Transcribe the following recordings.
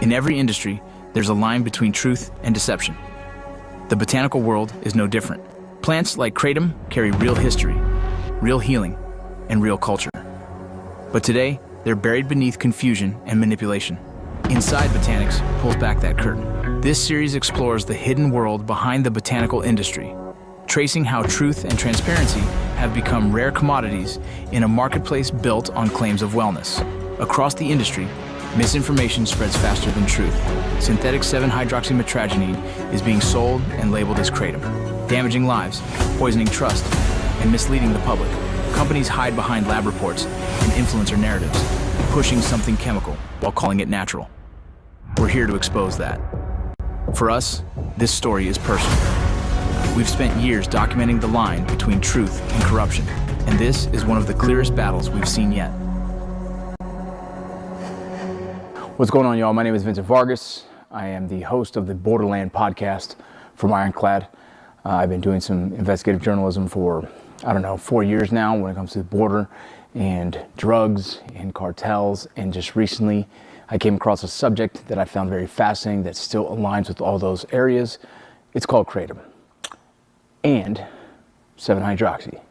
In every industry, there's a line between truth and deception. The botanical world is no different. Plants like kratom carry real history, real healing, and real culture. But today, they're buried beneath confusion and manipulation. Inside Botanics pulls back that curtain. This series explores the hidden world behind the botanical industry, tracing how truth and transparency have become rare commodities in a marketplace built on claims of wellness. Across the industry, misinformation spreads faster than truth. Synthetic 7-hydroxymetragenine is being sold and labeled as kratom, damaging lives, poisoning trust, and misleading the public. Companies hide behind lab reports and influencer narratives, pushing something chemical while calling it natural. We're here to expose that. For us, this story is personal. We've spent years documenting the line between truth and corruption, and this is one of the clearest battles we've seen yet. What's going on, y'all? My name is Vincent Vargas. I am the host of the Borderland podcast from Ironclad. I've been doing some investigative journalism for, 4 years now when it comes to the border and drugs and cartels. And just recently, I came across a subject that I found very fascinating that still aligns with all those areas. It's called kratom and 7-hydroxy.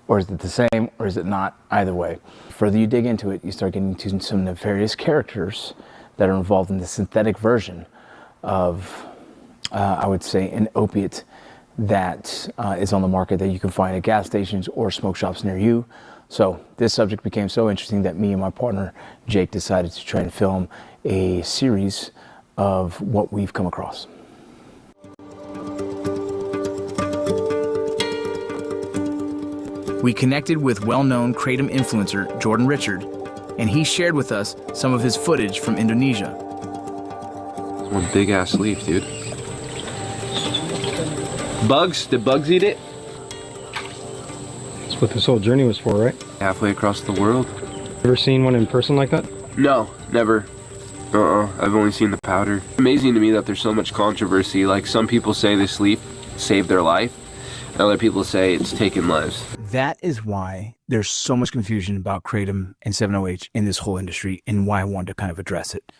Or is it the same, or is it not? Either way. The further you dig into it, you start getting into some nefarious characters that are involved in the synthetic version of, I would say, an opiate that is on the market that you can find at gas stations or smoke shops near you. So this subject became so interesting that me and my partner, Jake, decided to try and film a series of what we've come across. We connected with well-known kratom influencer Jordan Richard, and he shared with us some of his footage from Indonesia. One big ass leaf, dude. Bugs? Did bugs eat it? That's what this whole journey was for, right? Halfway across the world. Ever seen one in person like that? No, never. I've only seen the powder. Amazing to me that there's so much controversy. Like, some people say this leaf saved their life, and other people say it's taken lives. That is why there's so much confusion about kratom and 7-OH in this whole industry, and why I wanted to kind of address it.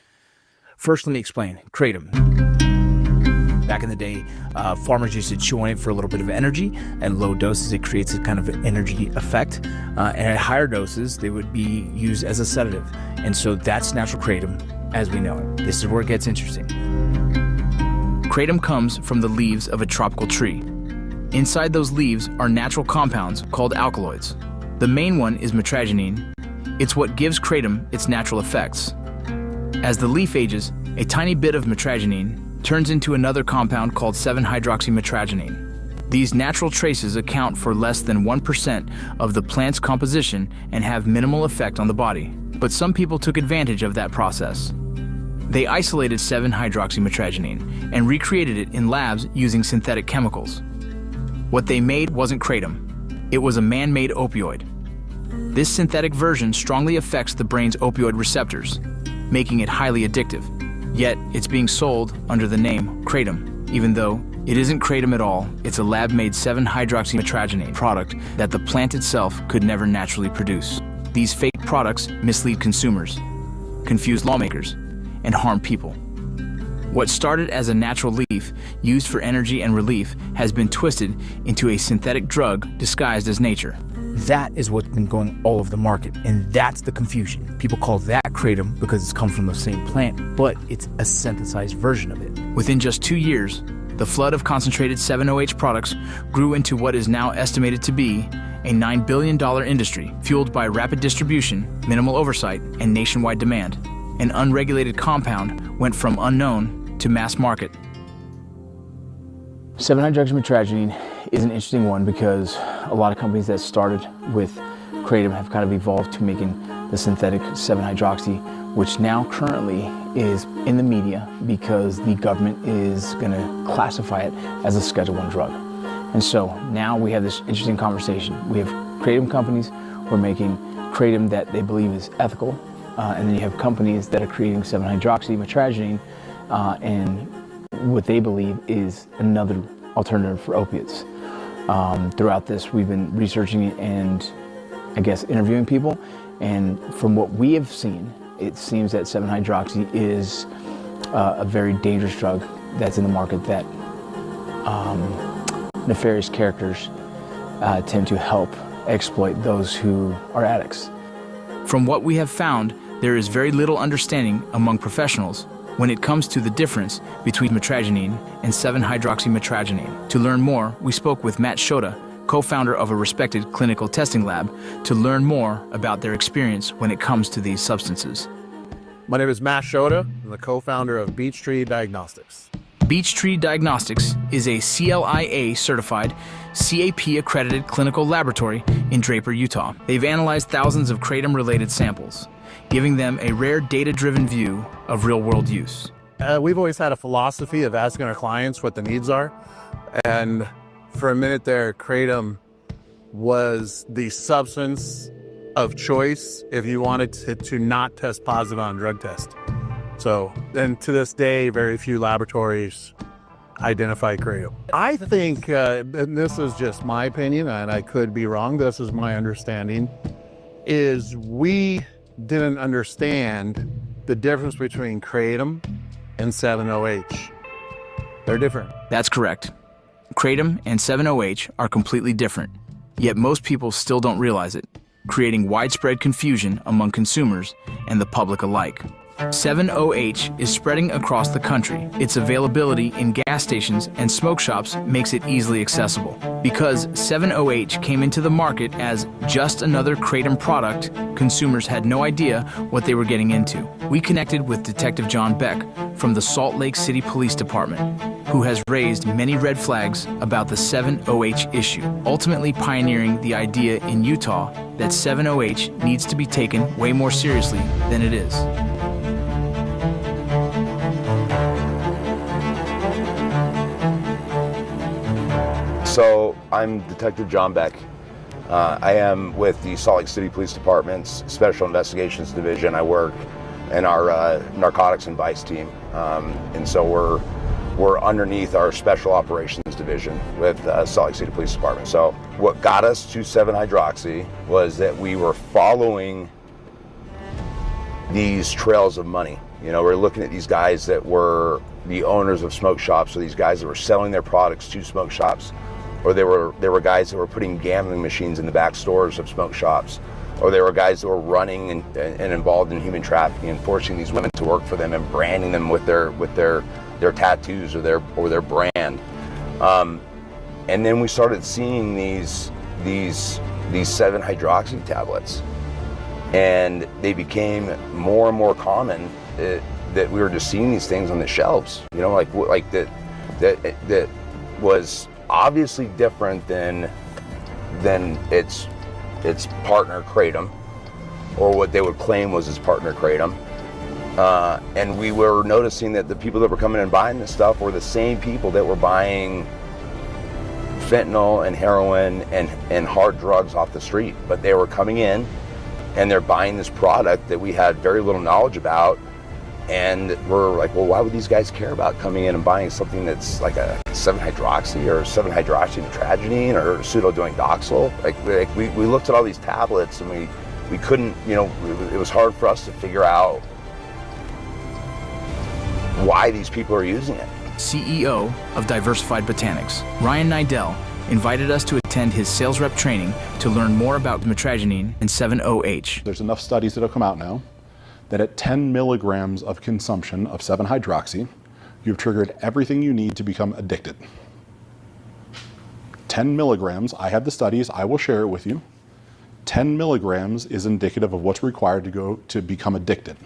First, let me explain. Kratom. Back in the day, farmers used to chew on it for a little bit of energy. At low doses, it creates a kind of an energy effect. And at higher doses, they would be used as a sedative. And so that's natural kratom as we know it. This is where it gets interesting. Kratom comes from the leaves of a tropical tree. Inside those leaves are natural compounds called alkaloids. The main one is metragenine. It's what gives kratom its natural effects. As the leaf ages, a tiny bit of metragenine turns into another compound called 7-hydroxymetragenine. These natural traces account for less than 1% of the plant's composition and have minimal effect on the body. But some people took advantage of that process. They isolated 7-hydroxymetragenine and recreated it in labs using synthetic chemicals. What they made wasn't kratom. It was a man-made opioid. This synthetic version strongly affects the brain's opioid receptors, making it highly addictive. Yet, it's being sold under the name kratom, even though it isn't kratom at all. It's a lab-made 7-hydroxymetragenine product that the plant itself could never naturally produce. These fake products mislead consumers, confuse lawmakers, and harm people. What started as a natural leaf used for energy and relief has been twisted into a synthetic drug disguised as nature. That is what's been going all over the market, and that's the confusion. People call that kratom because it's come from the same plant, but it's a synthesized version of it. Within just 2 years, the flood of concentrated 7-OH products grew into what is now estimated to be a $9 billion industry, fueled by rapid distribution, minimal oversight, and nationwide demand. An unregulated compound went from unknown to mass market. 7-hydroxymetragenine is an interesting one because a lot of companies that started with kratom have kind of evolved to making the synthetic 7-hydroxy, which now currently is in the media because the government is going to classify it as a Schedule I drug. And so now we have this interesting conversation. We have kratom companies who are making kratom that they believe is ethical, and then you have companies that are creating 7-hydroxymetragenine and what they believe is another alternative for opiates. Throughout this, we've been researching it and I guess interviewing people, and from what we have seen, it seems that 7-hydroxy is a very dangerous drug that's in the market that nefarious characters tend to help exploit those who are addicts. From what we have found, there is very little understanding among professionals when it comes to the difference between metragenine and 7-hydroxymetragenine. To learn more, we spoke with Matt Shota, co-founder of a respected clinical testing lab, to learn more about their experience when it comes to these substances. My name is Matt Shota. I'm the co-founder of Beechtree Diagnostics. Beechtree Diagnostics is a CLIA-certified, CAP-accredited clinical laboratory in Draper, Utah. They've analyzed thousands of kratom-related samples, giving them a rare data-driven view of real-world use. We've always had a philosophy of asking our clients what the needs are. And for a minute there, kratom was the substance of choice if you wanted to not test positive on a drug test. So, and to this day, very few laboratories identify kratom. I think, and this is just my opinion, and I could be wrong, this is my understanding, is we didn't understand the difference between kratom and 7-OH. They're different. That's correct. Kratom and 7-OH are completely different, yet most people still don't realize it, creating widespread confusion among consumers and the public alike. 7-OH is spreading across the country. Its availability in gas stations and smoke shops makes it easily accessible. Because 7-OH came into the market as just another kratom product, consumers had no idea what they were getting into. We connected with Detective John Beck from the Salt Lake City Police Department, who has raised many red flags about the 7-OH issue, ultimately pioneering the idea in Utah that 7-OH needs to be taken way more seriously than it is. So I'm Detective John Beck. I am with the Salt Lake City Police Department's Special Investigations Division. I work in our narcotics and vice team, and so we're underneath our Special Operations Division with Salt Lake City Police Department. So what got us to 7-hydroxy was that we were following these trails of money. You know, we're looking at these guys that were the owners of smoke shops, or these guys that were selling their products to smoke shops, or there were guys that were putting gambling machines in the back stores of smoke shops, or there were guys that were running and involved in human trafficking and forcing these women to work for them and branding them with their tattoos or their brand. And then we started seeing these 7-hydroxy tablets, and they became more and more common. That we were just seeing these things on the shelves, you know, like that was obviously different than its partner kratom, or what they would claim was its partner kratom. And we were noticing that the people that were coming and buying this stuff were the same people that were buying fentanyl and heroin and hard drugs off the street, but they were coming in and they're buying this product that we had very little knowledge about. And we're like, well, why would these guys care about coming in and buying something that's like a 7-hydroxy or 7-hydroxymetragenine or pseudodoxyl? Like we looked at all these tablets and we couldn't, you know, it was hard for us to figure out why these people are using it. CEO of Diversified Botanics, Ryan Nidell, invited us to attend his sales rep training to learn more about metragenine and 7-OH. There's enough studies that have come out now that at 10 milligrams of consumption of 7-hydroxy, you've triggered everything you need to become addicted. 10 milligrams, I have the studies, I will share it with you. 10 milligrams is indicative of what's required to become addicted.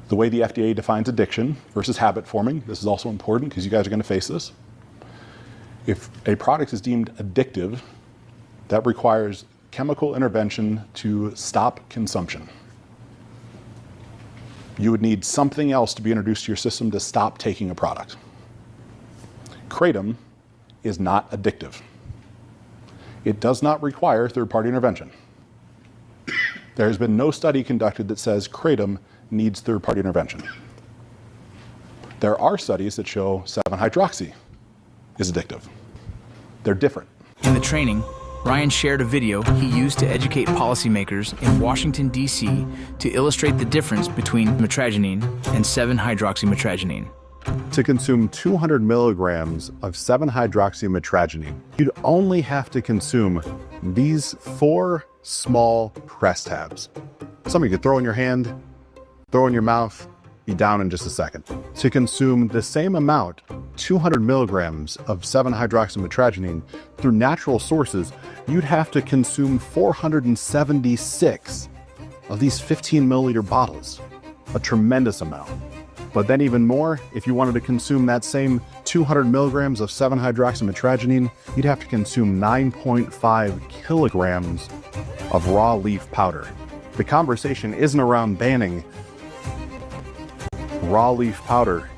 The way the FDA defines addiction versus habit forming, this is also important because you guys are going to face this. If a product is deemed addictive, that requires chemical intervention to stop consumption. You would need something else to be introduced to your system to stop taking a product. Kratom is not addictive. It does not require third-party intervention. There has been no study conducted that says kratom needs third-party intervention. There are studies that show 7-hydroxy is addictive. They're different. In the training, Ryan shared a video he used to educate policymakers in Washington, D.C. to illustrate the difference between mitragynine and 7-hydroxymitragynine. To consume 200 milligrams of 7-hydroxymitragynine, you'd only have to consume these 4 small press tabs. Something you could throw in your hand, throw in your mouth, be down in just a second. To consume the same amount, 200 milligrams of 7-hydroxymitragynine through natural sources, you'd have to consume 476 of these 15 milliliter bottles, a tremendous amount. But then even more, if you wanted to consume that same 200 milligrams of 7-hydroxymitragynine, you'd have to consume 9.5 kilograms of raw leaf powder. The conversation isn't around banning raw leaf powder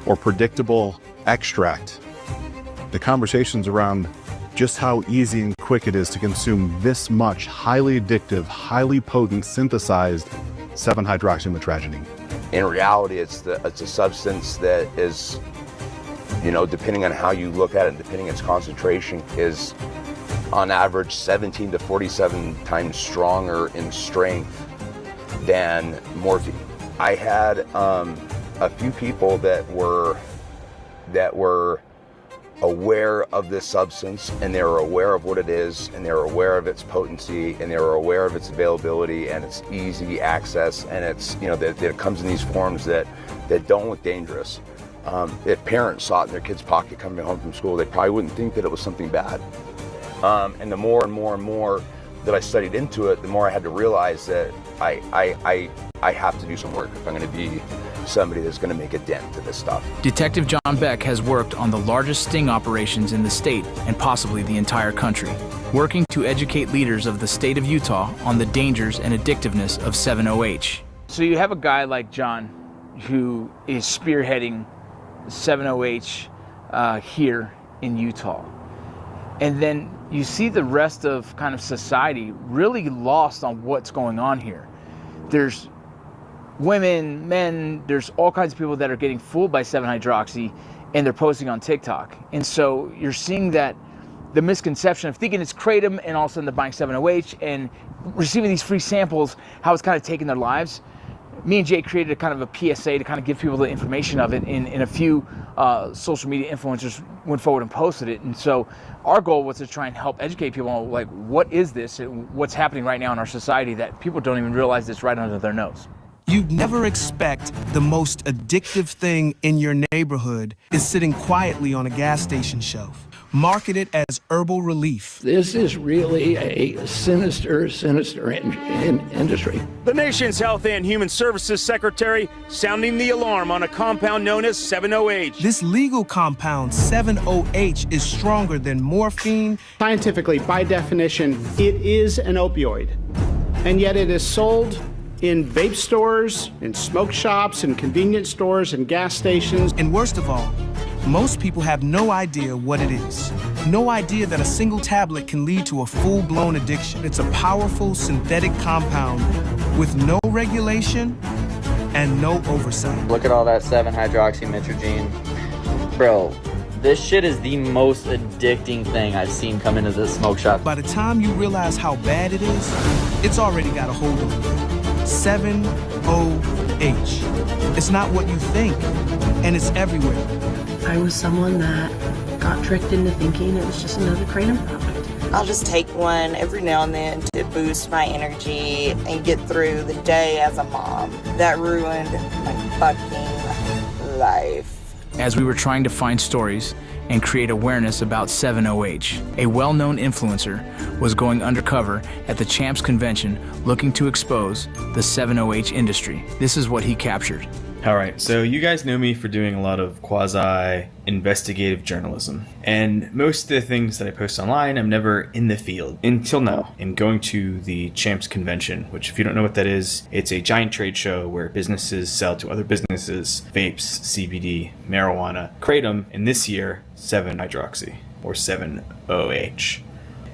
or predictable extract. The conversation's around just how easy and quick it is to consume this much highly addictive, highly potent synthesized 7-hydroxymitragynine. In reality, it's a substance that is, you know, depending on how you look at it, depending on its concentration, is on average 17 to 47 times stronger in strength than morphine. I had a few people that were aware of this substance, and they were aware of what it is, and they were aware of its potency, and they were aware of its availability and its easy access, and it's, you know, that it comes in these forms that don't look dangerous. If parents saw it in their kid's pocket coming home from school, they probably wouldn't think that it was something bad. And the more and more and more that I studied into it, the more I had to realize that I have to do some work if I'm going to be somebody that's going to make a dent to this stuff. Detective John Beck has worked on the largest sting operations in the state and possibly the entire country, working to educate leaders of the state of Utah on the dangers and addictiveness of 7-OH. So you have a guy like John who is spearheading 7-OH here in Utah. And then you see the rest of kind of society really lost on what's going on here. There's women, men, there's all kinds of people that are getting fooled by 7-hydroxy and they're posting on TikTok. And so you're seeing that the misconception of thinking it's kratom and all of a sudden they're buying 7-OH and receiving these free samples, how it's kind of taking their lives. Me and Jay created a kind of a PSA to kind of give people the information of it, and a few social media influencers went forward and posted it. And so our goal was to try and help educate people on, like, what is this and what's happening right now in our society that people don't even realize it's right under their nose. You'd never expect the most addictive thing in your neighborhood is sitting quietly on a gas station shelf, marketed as herbal relief. This is really a sinister industry. The nation's Health and Human Services Secretary sounding the alarm on a compound known as 7-OH. This legal compound, 7-OH, is stronger than morphine. Scientifically, by definition, it is an opioid, and yet it is sold in vape stores, in smoke shops, in convenience stores, and gas stations. And worst of all, most people have no idea what it is. No idea that a single tablet can lead to a full-blown addiction. It's a powerful synthetic compound with no regulation and no oversight. Look at all that 7-hydroxymitragynine. Bro, this shit is the most addicting thing I've seen come into this smoke shop. By the time you realize how bad it is, it's already got a hold of you. 7-OH. It's not what you think, and it's everywhere. I was someone that got tricked into thinking it was just another kratom product. I'll just take one every now and then to boost my energy and get through the day as a mom. That ruined my fucking life. As we were trying to find stories and create awareness about 7-OH, a well-known influencer was going undercover at the Champs Convention looking to expose the 7-OH industry. This is what he captured. All right, so you guys know me for doing a lot of quasi-investigative journalism. And most of the things that I post online, I'm never in the field until now. And going to the Champs Convention, which if you don't know what that is, it's a giant trade show where businesses sell to other businesses vapes, CBD, marijuana, kratom, and this year, 7-hydroxy, or 7-OH.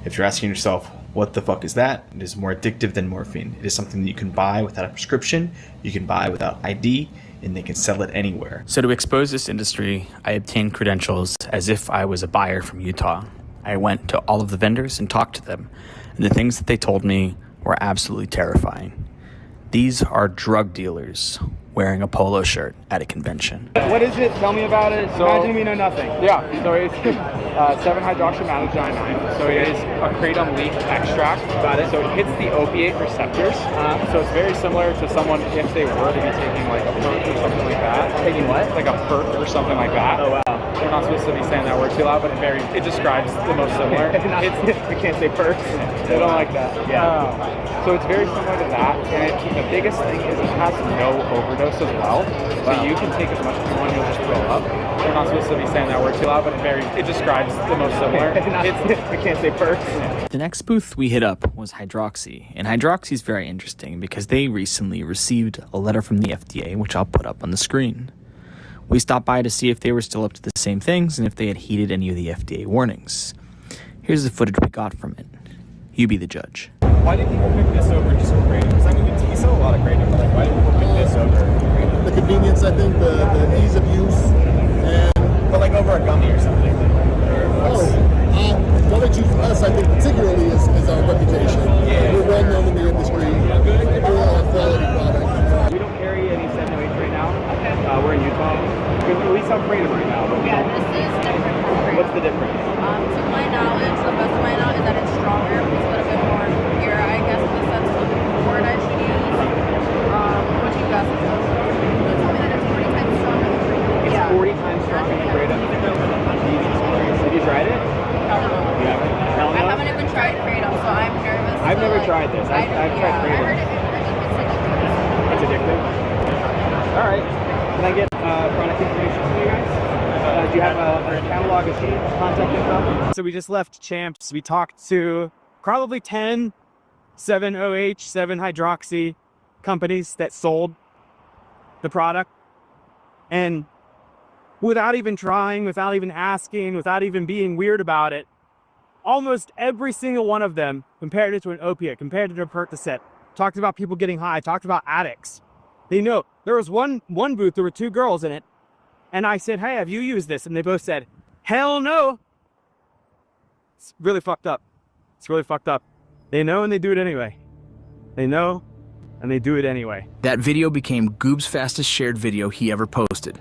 If you're asking yourself, what the fuck is that? It is more addictive than morphine. It is something that you can buy without a prescription, you can buy without ID, and they can sell it anywhere. So to expose this industry, I obtained credentials as if I was a buyer from Utah. I went to all of the vendors and talked to them, and the things that they told me were absolutely terrifying. These are drug dealers wearing a polo shirt at a convention. What is it? Tell me about it. So, imagine we know nothing. Yeah, so it's 7-hydroxymallogyninine. So it is a kratom leaf extract. Got it. So it hits the opiate receptors. So it's very similar to someone if they were to be taking like a perk or something like that. Taking what? Like a perk or something like that. Oh wow. We're not supposed to be saying that word too loud, but it describes the most similar. We can't say perks. They don't like that. Yeah. So it's very similar to that, and the biggest thing is it has no overdose as well. So you can take as much as you want, you'll just throw up. We're not supposed to be saying that word too loud, but it describes the most similar. We can't say perks. The next booth we hit up was Hydroxy, and Hydroxy is very interesting because they recently received a letter from the FDA, which I'll put up on the screen. We stopped by to see if they were still up to the same things and if they had heeded any of the FDA warnings. Here's the footage we got from it. You be the judge. Why did people pick this over just for kratom? Because I mean, we sell a lot of kratom, but like, why did people pick this over kratom? The convenience, I think, the ease of use, and but like over a gummy or something. Why they choose us, I think, particularly is our reputation. Yeah. We're well known in the industry for our quality product. We don't carry any 708 right now. Okay. We're in Utah. We sell kratom right now, but yeah, this is different from kratom. What's the difference? To my knowledge, the best of my knowledge is that it's stronger. It's a little bit more pure, I guess, in the sense of the word I should use. What you guys know? They told me that it's 40 times stronger than kratom. It's 40 times stronger than kratom. Have you tried it? I haven't even tried kratom, so I'm nervous. I've never tried this. I've tried kratom. I heard It's addictive. All right. Can I get product information from you guys? Do you have a catalog, a sheet, contact info? So we just left Champs. We talked to probably 10 7-OH, 7-hydroxy companies that sold the product. And without even trying, without even asking, without even being weird about it, almost every single one of them compared it to an opiate, compared it to a Percocet, talked about people getting high, talked about addicts. They know. There was one booth, there were 2 girls in it, and I said, hey, have you used this? And they both said, hell no. It's really fucked up. It's really fucked up. They know and they do it anyway. They know and they do it anyway. That video became Goob's fastest shared video he ever posted.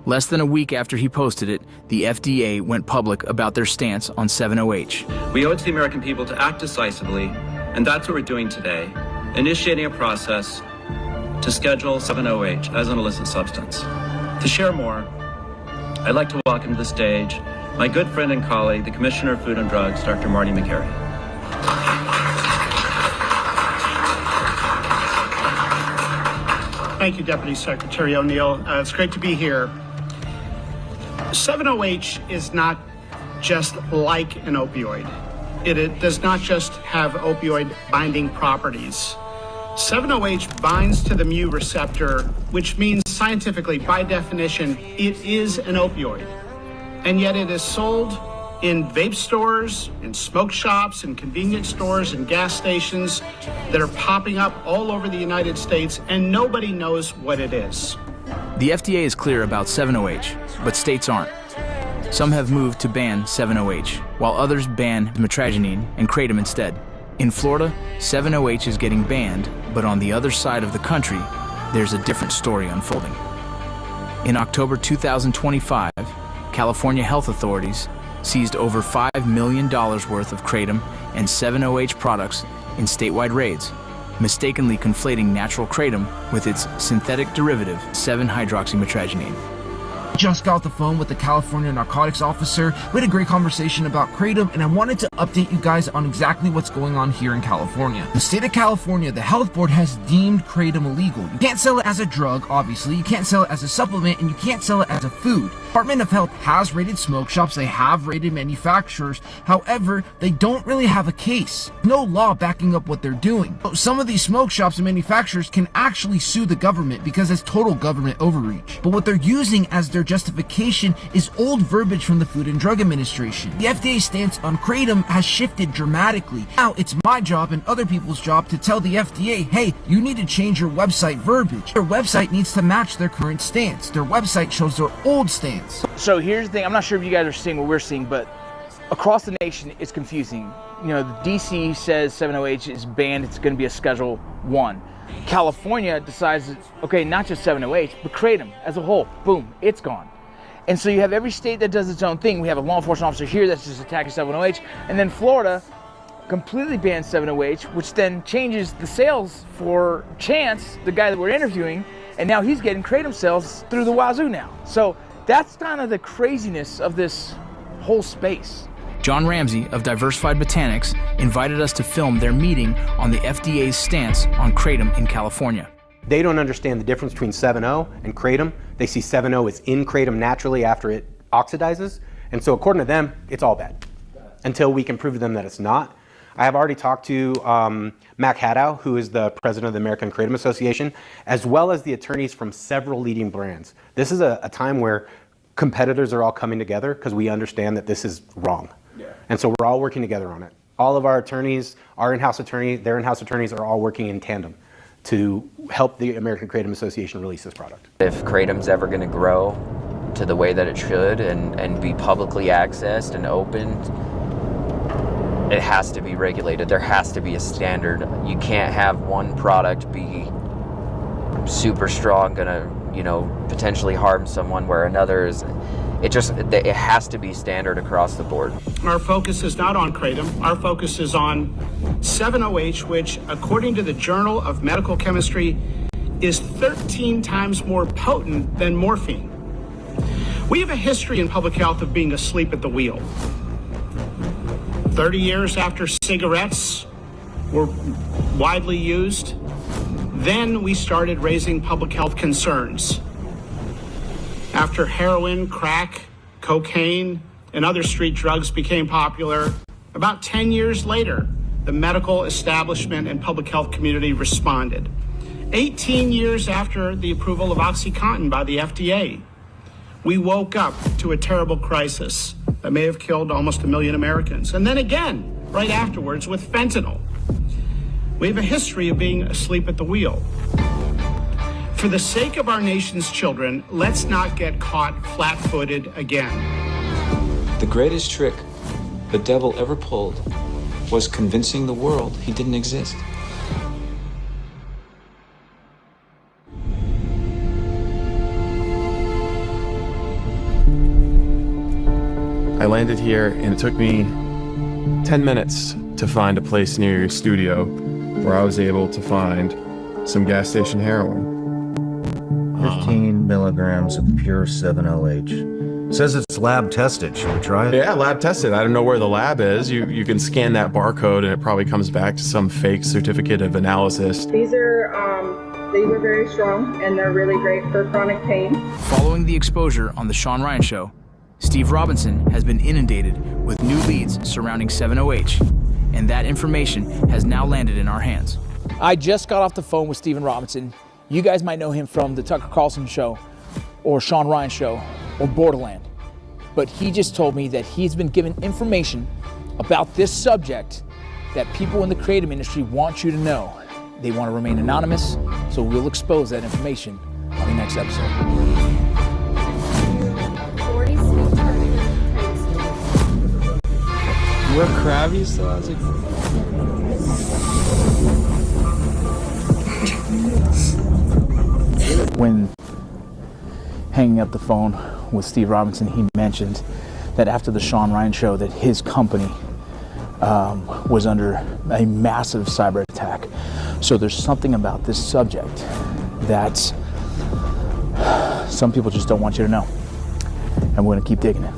Less than a week after he posted it, the FDA went public about their stance on 7-OH. We owe it to the American people to act decisively, and that's what we're doing today, initiating a process to schedule 7-OH as an illicit substance. To share more, I'd like to welcome to the stage my good friend and colleague, the Commissioner of Food and Drugs, Dr. Marty McCary. Thank you, Deputy Secretary O'Neill. It's great to be here. 7-OH is not just like an opioid. It does not just have opioid binding properties. 7-OH binds to the mu receptor, which means scientifically, by definition, it is an opioid. And yet it is sold in vape stores, in smoke shops, in convenience stores, and gas stations that are popping up all over the United States, and nobody knows what it is. The FDA is clear about 7-OH, but states aren't. Some have moved to ban 7-OH, while others ban metragenine and kratom instead. In Florida, 7-OH is getting banned, but on the other side of the country, there's a different story unfolding. In October 2025, California health authorities seized over $5 million worth of kratom and 7-OH products in statewide raids, mistakenly conflating natural kratom with its synthetic derivative, 7-hydroxymetragenine. Just got off the phone with the California narcotics officer. We had a great conversation about kratom, and I wanted to update you guys on exactly what's going on here in California. The state of California, the health board has deemed kratom illegal. You can't sell it as a drug, obviously, you can't sell it as a supplement, and you can't sell it as a food. Department of Health has raided smoke shops, they have raided manufacturers, however, they don't really have a case. No law backing up what they're doing. So some of these smoke shops and manufacturers can actually sue the government because it's total government overreach. But what they're using as their justification is old verbiage from the Food and Drug Administration. The FDA's stance on kratom has shifted dramatically. Now it's my job and other people's job to tell the FDA, hey, you need to change your website verbiage. Their website needs to match their current stance. Their website shows their old stance. So here's the thing, I'm not sure if you guys are seeing what we're seeing, but across the nation, it's confusing. You know, the DC says 7-OH is banned. It's going to be a Schedule 1. California decides, okay, not just 7-OH, but Kratom as a whole. Boom, it's gone. And so you have every state that does its own thing. We have a law enforcement officer here that's just attacking 7-OH. And then Florida completely bans 7-OH, which then changes the sales for Chance, the guy that we're interviewing. And now he's getting Kratom sales through the wazoo now. So that's kind of the craziness of this whole space. John Ramsey of Diversified Botanics invited us to film their meeting on the FDA's stance on Kratom in California. They don't understand the difference between 7-O and Kratom. They see 7-O is in Kratom naturally after it oxidizes. And so according to them, it's all bad until we can prove to them that it's not. I have already talked to Mac Haddow, who is the president of the American Kratom Association, as well as the attorneys from several leading brands. This is a time where competitors are all coming together because we understand that this is wrong. Yeah. And so we're all working together on it. All of our attorneys, our in-house attorney, their in-house attorneys are all working in tandem to help the American Kratom Association release this product. If Kratom's ever going to grow to the way that it should and be publicly accessed and opened, it has to be regulated. There has to be a standard. You can't have one product be super strong, gonna, potentially harm someone, where another is. It has to be standard across the board. Our focus is not on Kratom. Our focus is on 7-OH, which, according to the Journal of Medical Chemistry, is 13 times more potent than morphine. We have a history in public health of being asleep at the wheel. 30 years after cigarettes were widely used, then we started raising public health concerns. After heroin, crack, cocaine, and other street drugs became popular, about 10 years later, the medical establishment and public health community responded. 18 years after the approval of OxyContin by the FDA, we woke up to a terrible crisis that may have killed almost 1 million Americans. And then again, right afterwards, with fentanyl. We have a history of being asleep at the wheel. For the sake of our nation's children, let's not get caught flat-footed again. The greatest trick the devil ever pulled was convincing the world he didn't exist. I landed here and it took me 10 minutes to find a place near your studio where I was able to find some gas station heroin. 15 milligrams of pure 7-OH. Says it's lab tested. Should we try it? Yeah, lab tested. I don't know where the lab is. You can scan that barcode and it probably comes back to some fake certificate of analysis. These are very strong and they're really great for chronic pain. Following the exposure on The Sean Ryan Show, Steve Robinson has been inundated with new leads surrounding 7-OH, and that information has now landed in our hands. I just got off the phone with Stephen Robinson. You guys might know him from the Tucker Carlson Show or Sean Ryan Show or Borderland. But he just told me that he's been given information about this subject that people in the creative industry want you to know. They want to remain anonymous, so we'll expose that information on the next episode. We're crabby, so I was like... When hanging up the phone with Steve Robinson, he mentioned that after the Sean Ryan Show that his company was under a massive cyber attack. So there's something about this subject that some people just don't want you to know. And we're gonna keep digging it.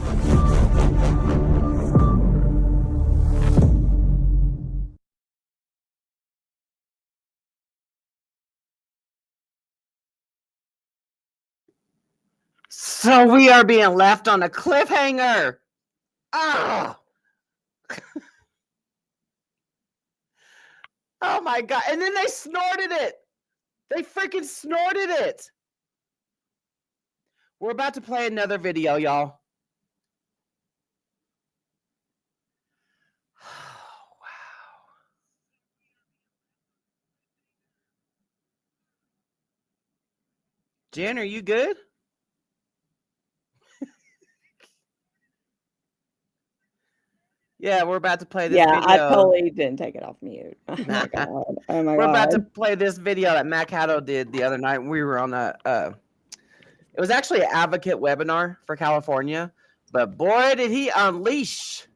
So we are being left on a cliffhanger. Oh. Oh my God. And then they snorted it. They freaking snorted it. We're about to play another video, y'all. Oh, wow. Jen, are you good? Yeah, we're about to play this Yeah, video. I totally didn't take it off mute. Oh my god. Oh my We're about god. to play this video that Mac Haddow did the other night. We were on it was actually an advocate webinar for California, but boy, did he unleash.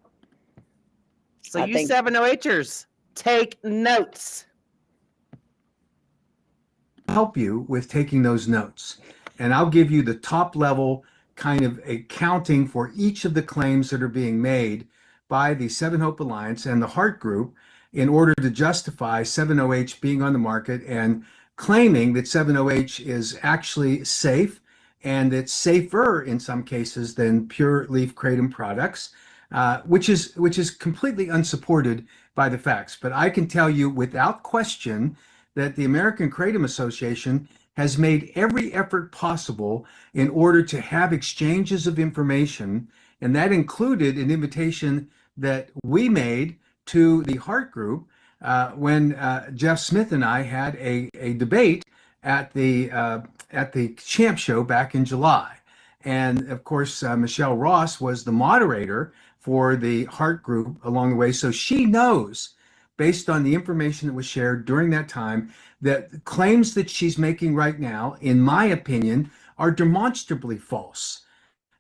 So you 708ers, take notes. Help you with taking those notes. And I'll give you the top level kind of accounting for each of the claims that are being made by the Seven Hope Alliance and the Heart Group in order to justify 70H being on the market and claiming that 70H is actually safe and it's safer in some cases than pure leaf kratom products, which is completely unsupported by the facts. But I can tell you without question that the American Kratom Association has made every effort possible in order to have exchanges of information, and that included an invitation that we made to the Heart Group when Jeff Smith and I had a debate at the Champ Show back in July. And of course, Michelle Ross was the moderator for the Heart Group along the way, so she knows, based on the information that was shared during that time, that claims that she's making right now, in my opinion, are demonstrably false.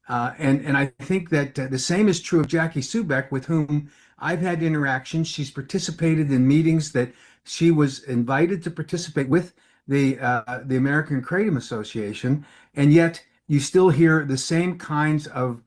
And I think that the same is true of Jackie Subeck, with whom I've had interactions. She's participated in meetings that she was invited to participate with the American Kratom Association, and yet you still hear the same kinds of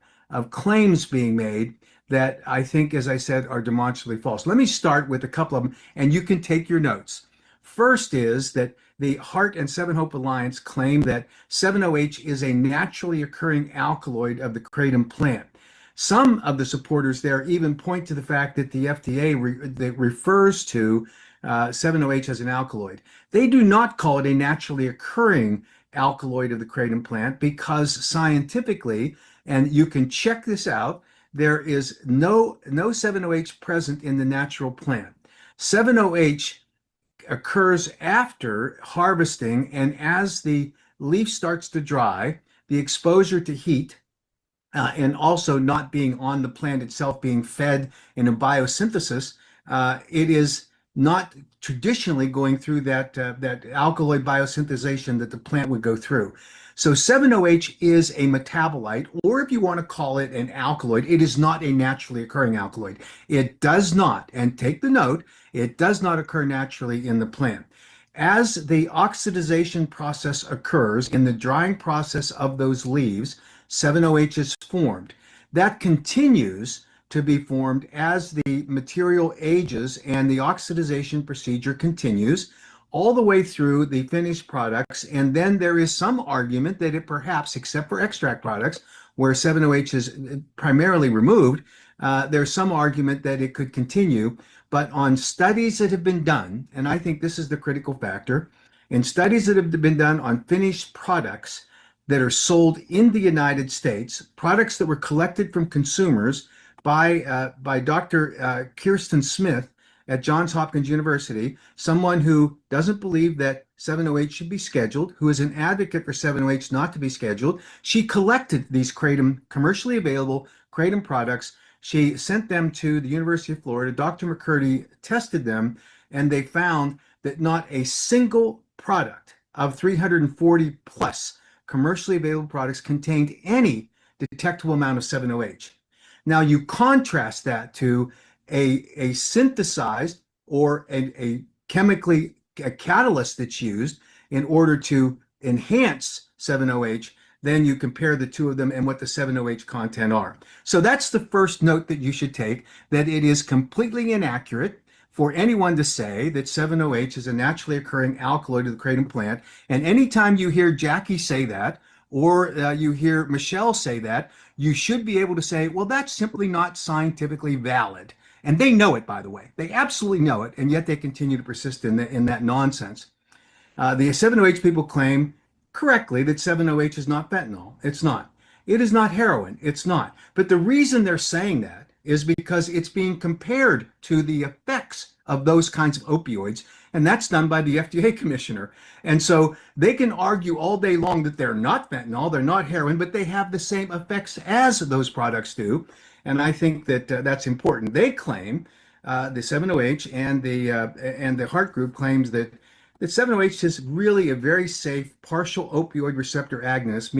claims being made that I think, as I said, are demonstrably false. Let me start with a couple of them, and you can take your notes. First is that the Heart and Seven Hope Alliance claim that 70H is a naturally occurring alkaloid of the kratom plant. Some of the supporters there even point to the fact that the FDA that refers to 70H as an alkaloid. They do not call it a naturally occurring alkaloid of the kratom plant because scientifically, and you can check this out, there is no 70H present in the natural plant. 70H occurs after harvesting, and as the leaf starts to dry, the exposure to heat and also not being on the plant itself, being fed in a biosynthesis, it is not traditionally going through that alkaloid biosynthesization that the plant would go through. So 70H is a metabolite, or if you want to call it an alkaloid, it is not a naturally occurring alkaloid. It does not, and take the note, it does not occur naturally in the plant. As the oxidization process occurs in the drying process of those leaves, 70H is formed. That continues to be formed as the material ages and the oxidization procedure continues all the way through the finished products. And then there is some argument that it perhaps, except for extract products, where 70H is primarily removed, there's some argument that it could continue. But on studies that have been done, and I think this is the critical factor, in studies that have been done on finished products that are sold in the United States, products that were collected from consumers by Dr. Kirsten Smith at Johns Hopkins University, someone who doesn't believe that 708 should be scheduled, who is an advocate for 708 not to be scheduled. She collected these commercially available kratom products. She sent them to the University of Florida. Dr. McCurdy tested them, and they found that not a single product of 340 plus commercially available products contained any detectable amount of 708. Now you contrast that to a synthesized or a chemically a catalyst that's used in order to enhance 7OH, then you compare the two of them and what the 7OH content are. So that's the first note that you should take, that it is completely inaccurate for anyone to say that 7OH is a naturally occurring alkaloid of the kratom plant. And anytime you hear Jackie say that, or you hear Michelle say that, you should be able to say, well, that's simply not scientifically valid. And they know it, by the way. They absolutely know it, and yet they continue to persist in that nonsense. The 7OH people claim correctly that 7OH is not fentanyl. It's not. It is not heroin. It's not. But the reason they're saying that, is because it's being compared to the effects of those kinds of opioids, and that's done by the FDA commissioner. And so they can argue all day long that they're not fentanyl, they're not heroin, but they have the same effects as those products do. And I think that that's important. They claim, the 7-OH and the Heart Group claims that 7-OH is really a very safe partial opioid receptor agonist,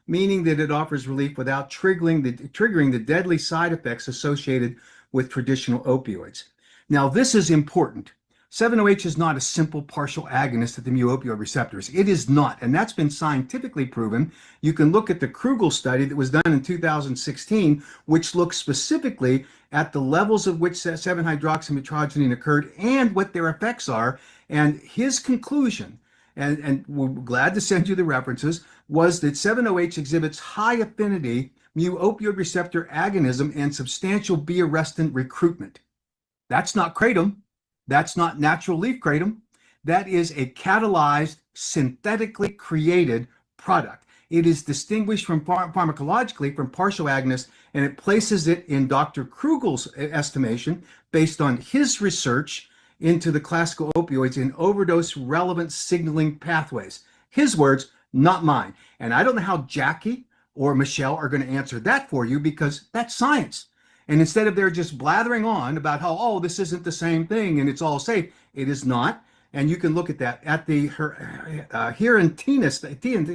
meaning that it offers relief without triggering the deadly side effects associated with traditional opioids. Now, this is important. 7-OH is not a simple partial agonist at the mu-opioid receptors. It is not, and that's been scientifically proven. You can look at the Krugel study that was done in 2016, which looks specifically at the levels of which 7-hydroxymetrogene occurred and what their effects are. And his conclusion, and we're glad to send you the references, was that 7-OH exhibits high affinity mu-opioid receptor agonism and substantial B-arrestin recruitment. That's not kratom. That's not natural leaf kratom. That is a catalyzed, synthetically created product. It is distinguished from pharmacologically from partial agonists, and it places it in Dr. Krugel's estimation, based on his research into the classical opioids in overdose relevant signaling pathways. His words, not mine. And I don't know how Jackie or Michelle are going to answer that for you, because that's science. And instead of they're just blathering on about how, oh, this isn't the same thing and it's all safe, it is not. And you can look at that at the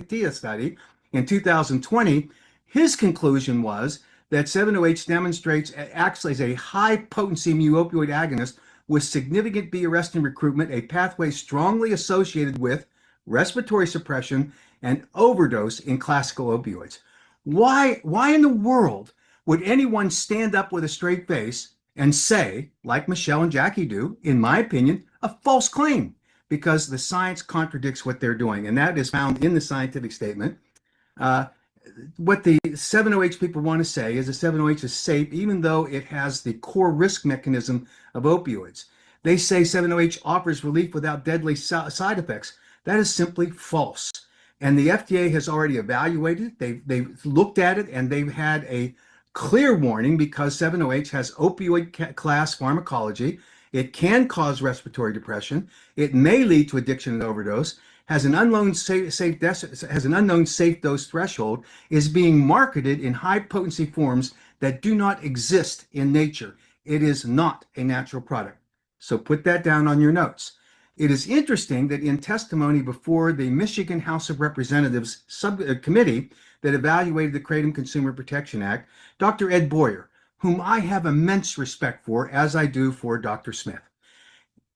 Tia study in 2020. His conclusion was that 7-OH demonstrates actually as a high potency mu-opioid agonist with significant B-arrestin recruitment, a pathway strongly associated with respiratory suppression and overdose in classical opioids. Why in the world would anyone stand up with a straight face and say, like Michelle and Jackie do, in my opinion, a false claim? Because the science contradicts what they're doing, and that is found in the scientific statement. What the 7-OH people want to say is that 7-OH is safe even though it has the core risk mechanism of opioids. They say 7-OH offers relief without deadly side effects. That is simply false. And the FDA has already evaluated it. They've looked at it, and they've had a clear warning because 7-OH has opioid class pharmacology. It can cause respiratory depression. It may lead to addiction and overdose. Has an unknown safe dose threshold. Is being marketed in high potency forms that do not exist in nature. It is not a natural product. So put that down on your notes. It is interesting that in testimony before the Michigan House of Representatives subcommittee that evaluated the Kratom Consumer Protection Act, Dr. Ed Boyer, whom I have immense respect for, as I do for Dr. Smith.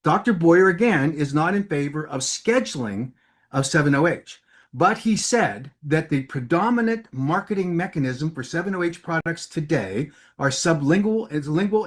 Dr. Boyer, again, is not in favor of scheduling of 7-OH, but he said that the predominant marketing mechanism for 7-OH products today are sublingual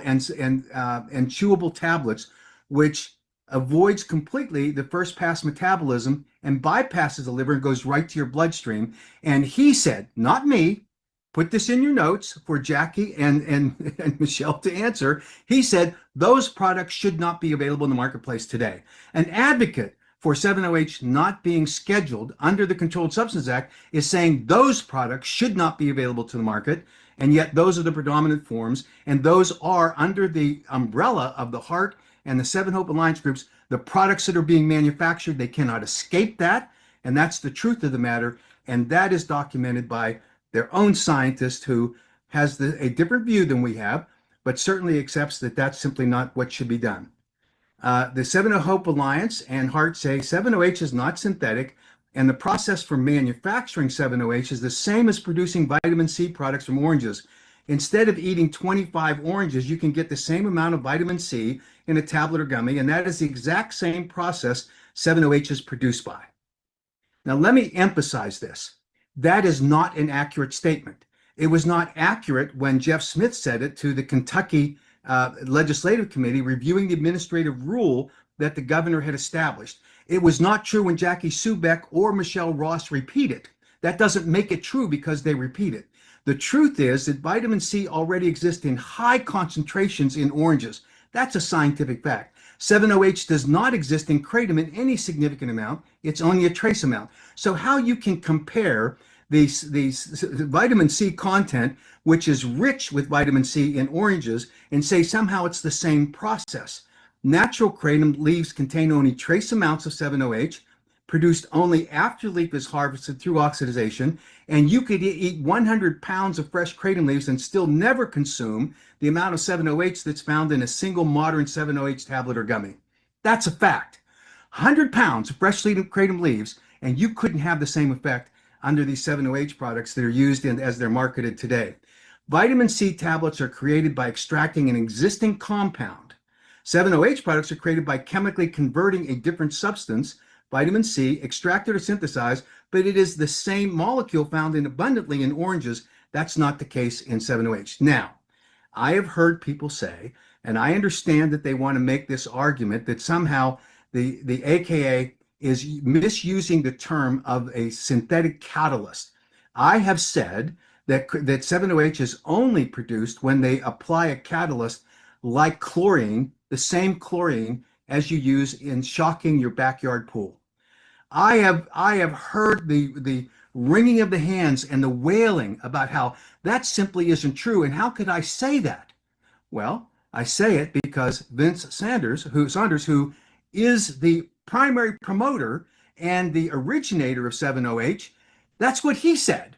and chewable tablets, which avoids completely the first pass metabolism and bypasses the liver and goes right to your bloodstream. And he said, not me, put this in your notes for Jackie and Michelle to answer. He said those products should not be available in the marketplace today. An advocate for 7-OH not being scheduled under the Controlled Substances Act is saying those products should not be available to the market, and yet those are the predominant forms, and those are under the umbrella of the Heart and the 7-HOPE Alliance groups, the products that are being manufactured. They cannot escape that, and that's the truth of the matter, and that is documented by their own scientist who has a different view than we have, but certainly accepts that that's simply not what should be done. The 7-HOPE Alliance and Heart say 7-OH is not synthetic, and the process for manufacturing 7-OH is the same as producing vitamin C products from oranges. Instead of eating 25 oranges, you can get the same amount of vitamin C in a tablet or gummy, and that is the exact same process 7-OH is produced by. Now, let me emphasize this. That is not an accurate statement. It was not accurate when Jeff Smith said it to the Kentucky Legislative Committee reviewing the administrative rule that the governor had established. It was not true when Jackie Subeck or Michelle Ross repeat it. That doesn't make it true because they repeat it. The truth is that vitamin C already exists in high concentrations in oranges. That's a scientific fact. 7-OH does not exist in kratom in any significant amount. It's only a trace amount. So how you can compare the vitamin C content, which is rich with vitamin C in oranges, and say somehow it's the same process. Natural kratom leaves contain only trace amounts of 7-OH, produced only after leaf is harvested through oxidation, and you could eat 100 pounds of fresh kratom leaves and still never consume the amount of 7-OH that's found in a single modern 7-OH tablet or gummy. That's a fact. 100 pounds of fresh kratom leaves, and you couldn't have the same effect under these 7-OH products that are used as they're marketed today. Vitamin C tablets are created by extracting an existing compound. 7-OH products are created by chemically converting a different substance, vitamin C, extracted or synthesized, but it is the same molecule found abundantly in oranges. That's not the case in 7-OH. Now, I have heard people say, and I understand that they want to make this argument that somehow the AKA is misusing the term of a synthetic catalyst. I have said that 7-OH is only produced when they apply a catalyst like chlorine, the same chlorine as you use in shocking your backyard pool. I have heard the wringing of the hands and the wailing about how that simply isn't true. And how could I say that? Well, I say it because Vince Saunders, who is the primary promoter and the originator of 7-OH, that's what he said.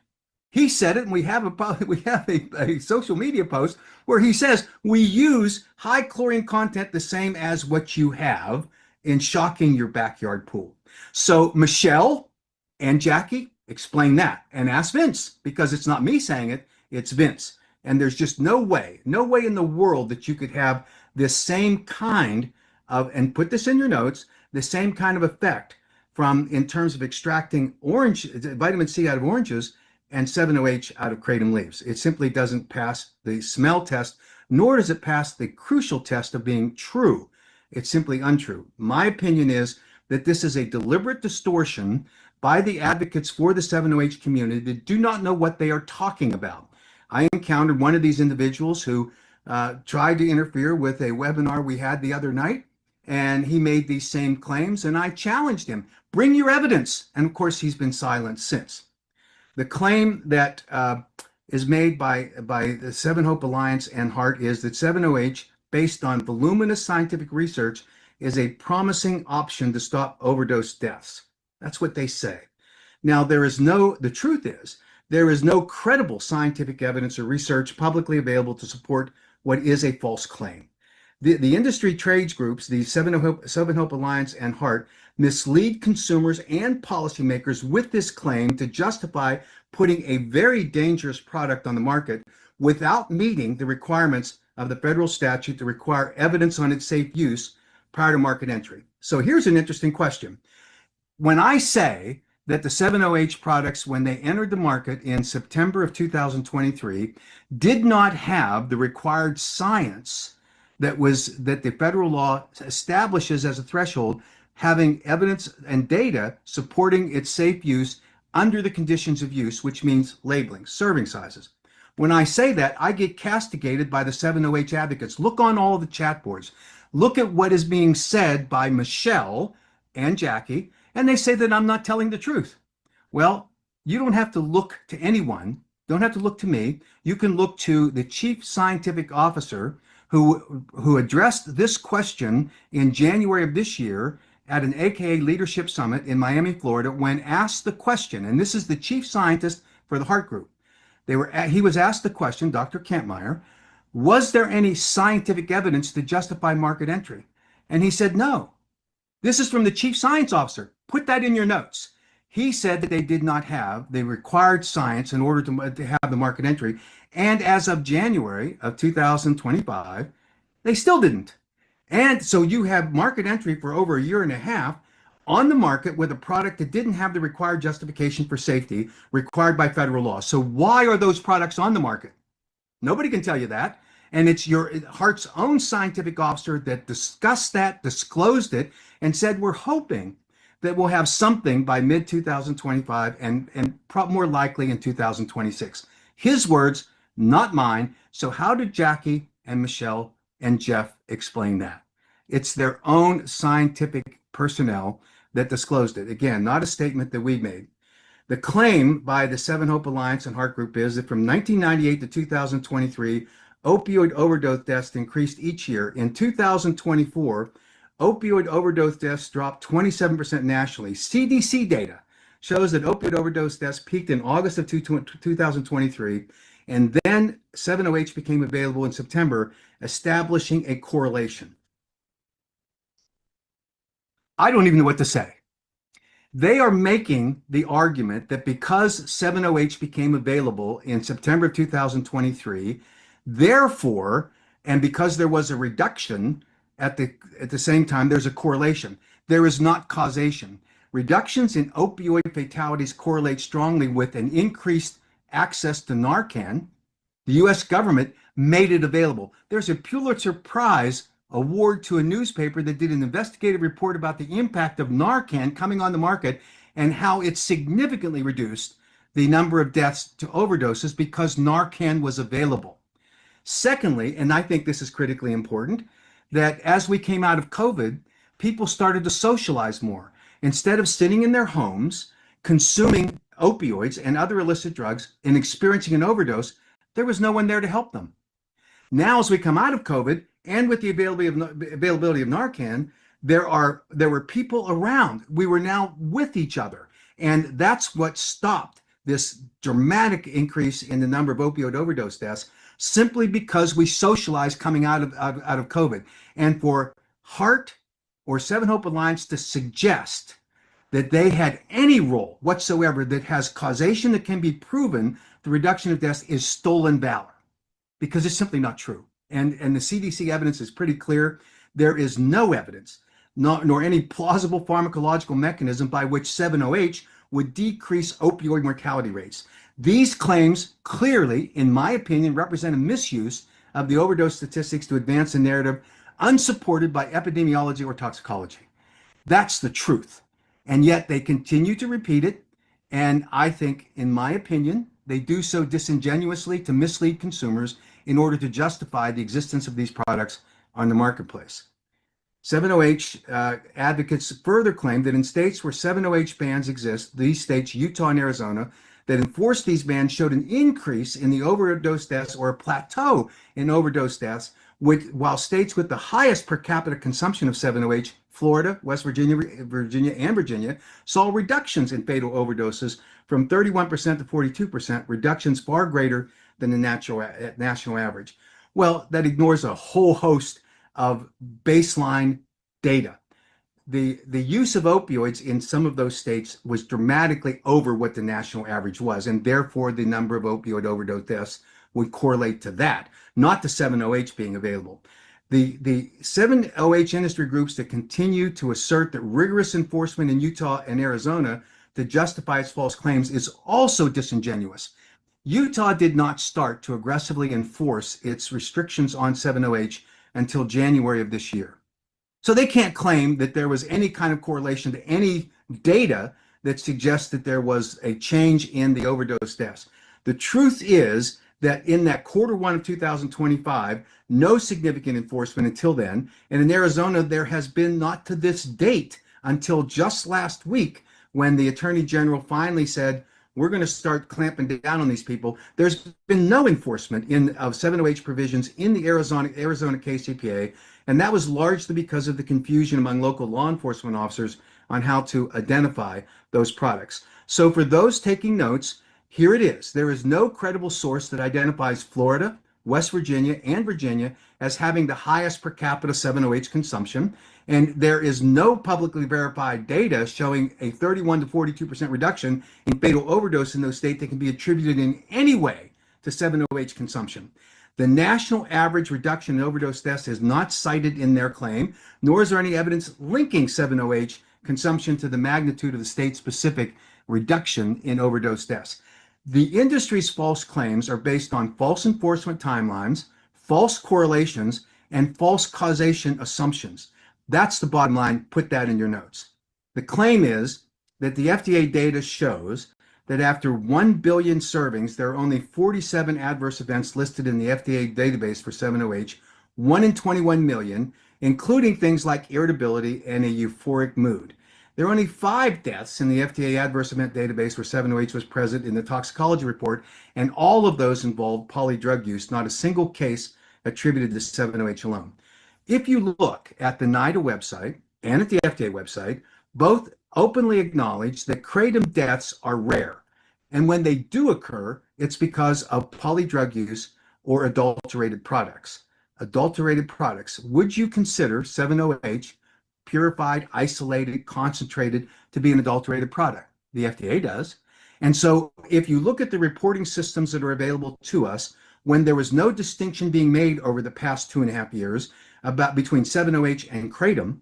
He said it, and we have a social media post where he says we use high chlorine content the same as what you have in shocking your backyard pool. So Michelle and Jackie, explain that and ask Vince, because it's not me saying it, it's Vince. And there's just no way in the world that you could have this same kind of, and put this in your notes, the same kind of effect in terms of extracting vitamin C out of oranges and 7-OH out of kratom leaves. It simply doesn't pass the smell test, nor does it pass the crucial test of being true. It's simply untrue. My opinion is that this is a deliberate distortion by the advocates for the 7-OH community that do not know what they are talking about. I encountered one of these individuals who tried to interfere with a webinar we had the other night, and he made these same claims, and I challenged him. Bring your evidence. And of course, he's been silent since. The claim that is made by the Seven Hope Alliance and Heart is that 7-OH, based on voluminous scientific research, is a promising option to stop overdose deaths. That's what they say. Now, the truth is, there is no credible scientific evidence or research publicly available to support what is a false claim. The industry trades groups, the Seven Hope Alliance and Heart, mislead consumers and policymakers with this claim to justify putting a very dangerous product on the market without meeting the requirements of the federal statute to require evidence on its safe use prior to market entry. So here's an interesting question. When I say that the 7-OH products, when they entered the market in September of 2023, did not have the required science that the federal law establishes as a threshold, having evidence and data supporting its safe use under the conditions of use, which means labeling, serving sizes. When I say that, I get castigated by the 7-OH advocates. Look on all the chat boards. Look at what is being said by Michelle and Jackie, and they say that I'm not telling the truth. Well, you don't have to look to anyone. Don't have to look to me. You can look to the chief scientific officer who addressed this question in January of this year at an AKA Leadership Summit in Miami, Florida, when asked the question, and this is the chief scientist for the Heart Group. He was asked the question, Dr. Kampmeyer, was there any scientific evidence to justify market entry? And he said no. This is from the chief science officer. Put that in your notes. He said that they did not have the required science in order to have the market entry. And as of January of 2025, they still didn't. And so you have market entry for over a year and a half on the market with a product that didn't have the required justification for safety required by federal law. So why are those products on the market? Nobody can tell you that. And it's your Heart's own scientific officer that discussed that, disclosed it, and said, we're hoping that we'll have something by mid-2025 and more likely in 2026. His words, not mine. So how did Jackie and Michelle and Jeff explain that? It's their own scientific personnel that disclosed it. Again, not a statement that we made. The claim by the Seven Hope Alliance and Heart Group is that from 1998 to 2023, opioid overdose deaths increased each year. In 2024, opioid overdose deaths dropped 27% nationally. CDC data shows that opioid overdose deaths peaked in August of 2023, and then 7-OH became available in September, establishing a correlation. I don't even know what to say. They are making the argument that because 7-OH became available in September of 2023, therefore, and because there was a reduction at the same time, there's a correlation. There is not causation. Reductions in opioid fatalities correlate strongly with an increased access to Narcan. The U.S. government made it available. There's a Pulitzer Prize award to a newspaper that did an investigative report about the impact of Narcan coming on the market and how it significantly reduced the number of deaths to overdoses because Narcan was available. Secondly, and I think this is critically important, that as we came out of COVID, people started to socialize more. Instead of sitting in their homes, consuming opioids and other illicit drugs and experiencing an overdose, there was no one there to help them. Now, as we come out of COVID and with the availability of Narcan, there were people around. We were now with each other. And that's what stopped this dramatic increase in the number of opioid overdose deaths, simply because we socialized coming out of COVID. And for Heart or Seven Hope Alliance to suggest that they had any role whatsoever that has causation that can be proven, the reduction of deaths is stolen valor, because it's simply not true. And the CDC evidence is pretty clear. There is no evidence, nor any plausible pharmacological mechanism by which 7-OH would decrease opioid mortality rates. These claims clearly, in my opinion, represent a misuse of the overdose statistics to advance a narrative unsupported by epidemiology or toxicology. That's the truth. And yet they continue to repeat it. And I think, in my opinion, they do so disingenuously to mislead consumers in order to justify the existence of these products on the marketplace. 7-OH advocates further claim that in states where 7-OH bans exist, these states, Utah and Arizona, that enforced these bans showed an increase in the overdose deaths or a plateau in overdose deaths, while states with the highest per capita consumption of 7-OH, Florida, West Virginia, and Virginia, saw reductions in fatal overdoses from 31% to 42%, reductions far greater than the national average. Well, that ignores a whole host of baseline data. The use of opioids in some of those states was dramatically over what the national average was, and therefore the number of opioid overdose deaths would correlate to that, not the 7-OH being available. The 7-OH industry groups that continue to assert that rigorous enforcement in Utah and Arizona to justify its false claims is also disingenuous. Utah did not start to aggressively enforce its restrictions on 7-OH until January of this year. So they can't claim that there was any kind of correlation to any data that suggests that there was a change in the overdose deaths. The truth is that in that Q1 of 2025, no significant enforcement until then. And in Arizona, there has been not to this date until just last week when the Attorney General finally said, we're going to start clamping down on these people. There's been no enforcement of 7-OH provisions in the Arizona KCPA, and that was largely because of the confusion among local law enforcement officers on how to identify those products. So for those taking notes, here it is. There is no credible source that identifies Florida, West Virginia, and Virginia as having the highest per capita 7-OH consumption. And there is no publicly verified data showing a 31 to 42% reduction in fatal overdose in those states that can be attributed in any way to 7-OH consumption. The national average reduction in overdose deaths is not cited in their claim, nor is there any evidence linking 7-OH consumption to the magnitude of the state-specific reduction in overdose deaths. The industry's false claims are based on false enforcement timelines, false correlations, and false causation assumptions. That's the bottom line. Put that in your notes. The claim is that the FDA data shows that after 1 billion servings, there are only 47 adverse events listed in the FDA database for 7-OH, 1 in 21 million, including things like irritability and a euphoric mood. There are only 5 deaths in the FDA adverse event database where 7-OH was present in the toxicology report, and all of those involved polydrug use, not a single case attributed to 7-OH alone. If you look at the NIDA website and at the FDA website, both openly acknowledge that kratom deaths are rare. And when they do occur, it's because of polydrug use or adulterated products. Adulterated products. Would you consider 7-OH purified, isolated, concentrated to be an adulterated product? The FDA does. And so if you look at the reporting systems that are available to us, when there was no distinction being made over the past 2.5 years between 7-OH and kratom,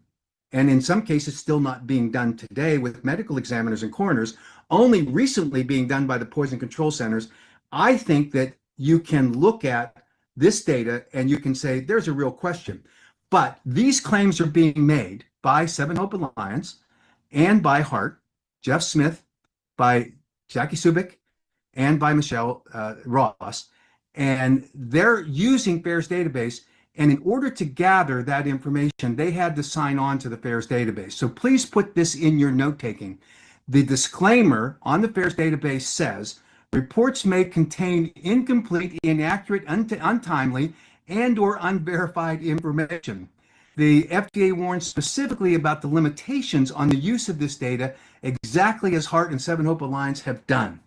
and in some cases still not being done today with medical examiners and coroners, only recently being done by the poison control centers, I think that you can look at this data and you can say there's a real question. But these claims are being made by Seven Hope Alliance and by Hart, Jeff Smith, by Jackie Subik, and by Michelle Ross. And they're using FAERS database. And in order to gather that information, they had to sign on to the FAERS database. So please put this in your note taking. The disclaimer on the FAERS database says, reports may contain incomplete, inaccurate, untimely, and or unverified information. The FDA warns specifically about the limitations on the use of this data, exactly as Hart and Seven Hope Alliance have done.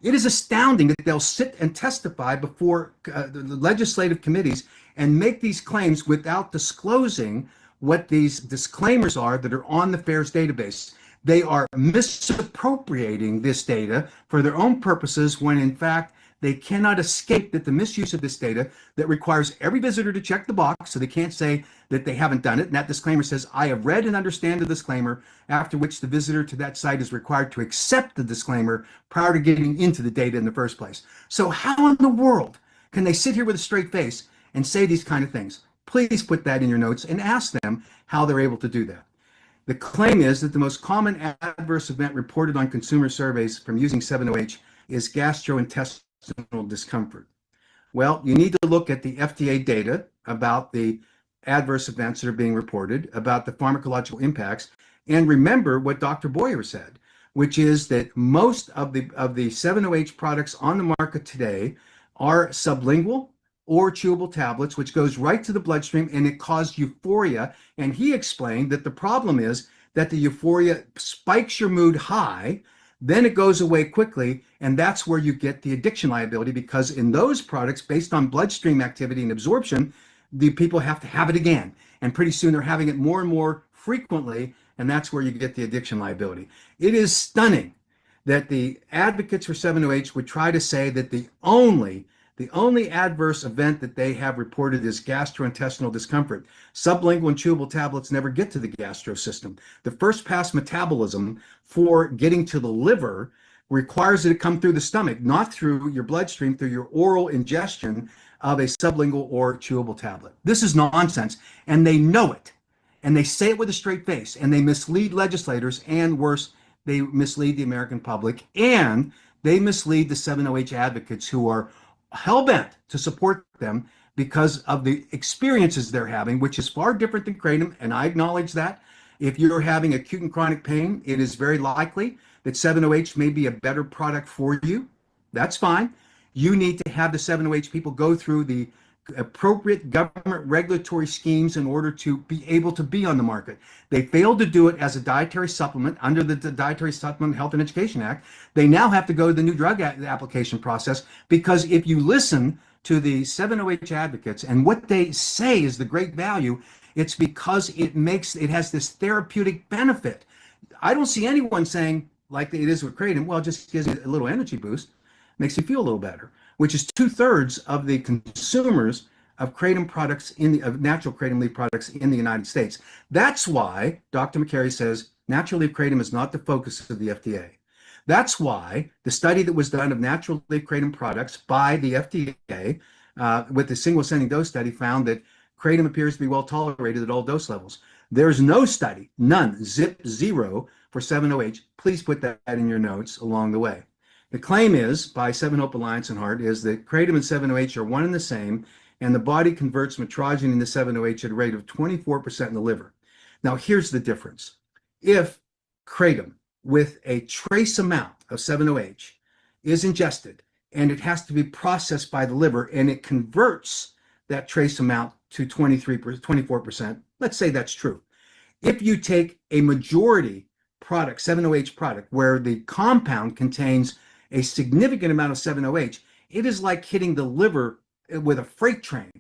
It is astounding that they'll sit and testify before the legislative committees and make these claims without disclosing what these disclaimers are that are on the FAERS database. They are misappropriating this data for their own purposes when in fact they cannot escape that the misuse of this data that requires every visitor to check the box, so they can't say that they haven't done it. And that disclaimer says, I have read and understand the disclaimer, after which the visitor to that site is required to accept the disclaimer prior to getting into the data in the first place. So how in the world can they sit here with a straight face and say these kind of things? Please put that in your notes and ask them how they're able to do that. The claim is that the most common adverse event reported on consumer surveys from using 7-OH is gastrointestinal discomfort. Well, you need to look at the FDA data about the adverse events that are being reported, about the pharmacological impacts, and remember what Dr. Boyer said, which is that most of the 7-OH products on the market today are sublingual or chewable tablets, which goes right to the bloodstream and it caused euphoria. And he explained that the problem is that the euphoria spikes your mood high, then it goes away quickly, and that's where you get the addiction liability, because in those products, based on bloodstream activity and absorption, the people have to have it again. And pretty soon they're having it more and more frequently, and that's where you get the addiction liability. It is stunning that the advocates for 7-OH would try to say that the only adverse event that they have reported is gastrointestinal discomfort. Sublingual and chewable tablets never get to the gastro system. The first pass metabolism for getting to the liver requires it to come through the stomach, not through your bloodstream, through your oral ingestion of a sublingual or chewable tablet. This is nonsense, and they know it, and they say it with a straight face, and they mislead legislators, and worse, they mislead the American public, and they mislead the 7-OH advocates who are hell-bent to support them because of the experiences they're having, which is far different than kratom, and I acknowledge that. If you're having acute and chronic pain, it is very likely that 7-OH may be a better product for you. That's fine. You need to have the 7-OH people go through the appropriate government regulatory schemes in order to be able to be on the market. They failed to do it as a dietary supplement under the Dietary Supplement Health and Education Act. They now have to go to the new drug application process, because if you listen to the 7-OH advocates and what they say is the great value, it's because it has this therapeutic benefit. I don't see anyone saying, like it is with kratom, well, it just gives you a little energy boost, makes you feel a little better, which is 2/3 of the consumers of kratom products of natural kratom leaf products in the United States. That's why Dr. McCary says natural leaf kratom is not the focus of the FDA. That's why the study that was done of natural leaf kratom products by the FDA with the single ascending dose study found that kratom appears to be well tolerated at all dose levels. There's no study, none, zero for 7-OH. Please put that in your notes along the way. The claim is, by 7 Hope Alliance and Hart, is that kratom and 7-OH are one and the same, and the body converts metrogeny into 7-OH at a rate of 24% in the liver. Now, here's the difference. If kratom with a trace amount of 7-OH is ingested, and it has to be processed by the liver, and it converts that trace amount to 24%. Let's say that's true. If you take a majority product, 7-OH product, where the compound contains a significant amount of 7-OH, it is like hitting the liver with a freight train.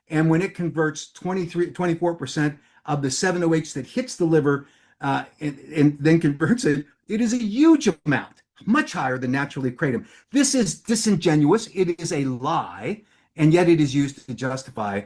And when it converts 24% of the 7-OH that hits the liver and then converts it, it is a huge amount, much higher than natural leaf kratom. This is disingenuous. It is a lie, and yet it is used to justify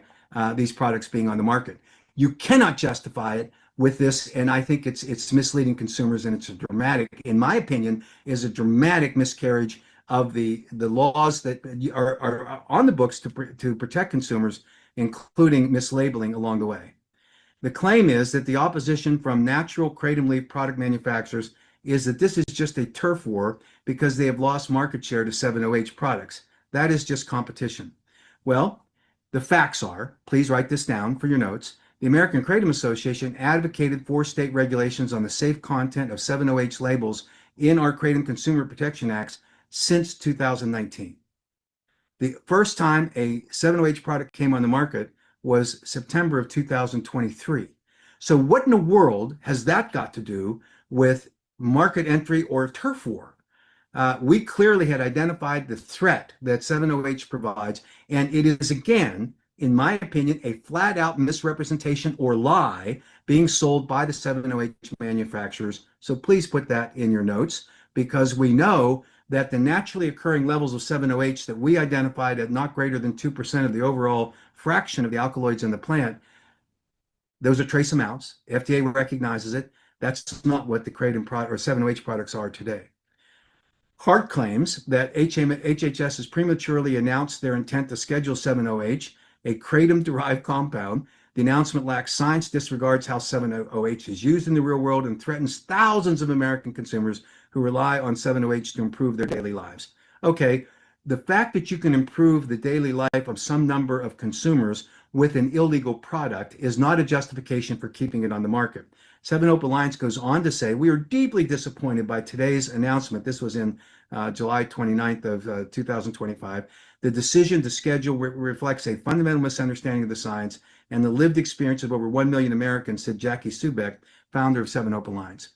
these products being on the market. You cannot justify it with this, and I think it's misleading consumers, and it's a dramatic, in my opinion, is a dramatic miscarriage of the laws that are on the books to protect consumers, including mislabeling along the way. The claim is that the opposition from natural kratom leaf product manufacturers is that this is just a turf war because they have lost market share to 7-OH products. That is just competition. Well, the facts are, please write this down for your notes, the American Kratom Association advocated for state regulations on the safe content of 7-OH labels in our Kratom Consumer Protection Acts since 2019. The first time a 7-OH product came on the market was September of 2023. So what in the world has that got to do with market entry or turf war? We clearly had identified the threat that 7-OH provides, and it is, again, in my opinion, a flat out misrepresentation or lie being sold by the 7-OH manufacturers. So please put that in your notes, because we know that the naturally occurring levels of 7-OH that we identified at not greater than 2% of the overall fraction of the alkaloids in the plant, those are trace amounts. FDA recognizes it. That's not what the kratom product or 7-OH products are today. Hart claims that HHS has prematurely announced their intent to schedule 7-OH, a kratom-derived compound. The announcement lacks science, disregards how 7-OH is used in the real world, and threatens thousands of American consumers who rely on 7-OH to improve their daily lives. Okay, the fact that you can improve the daily life of some number of consumers with an illegal product is not a justification for keeping it on the market. 7-OH Alliance goes on to say, we are deeply disappointed by today's announcement. This was in July 29th of 2025. The decision to schedule reflects a fundamental misunderstanding of the science and the lived experience of over 1 million Americans, said Jackie Subeck, founder of 7-OH Alliance.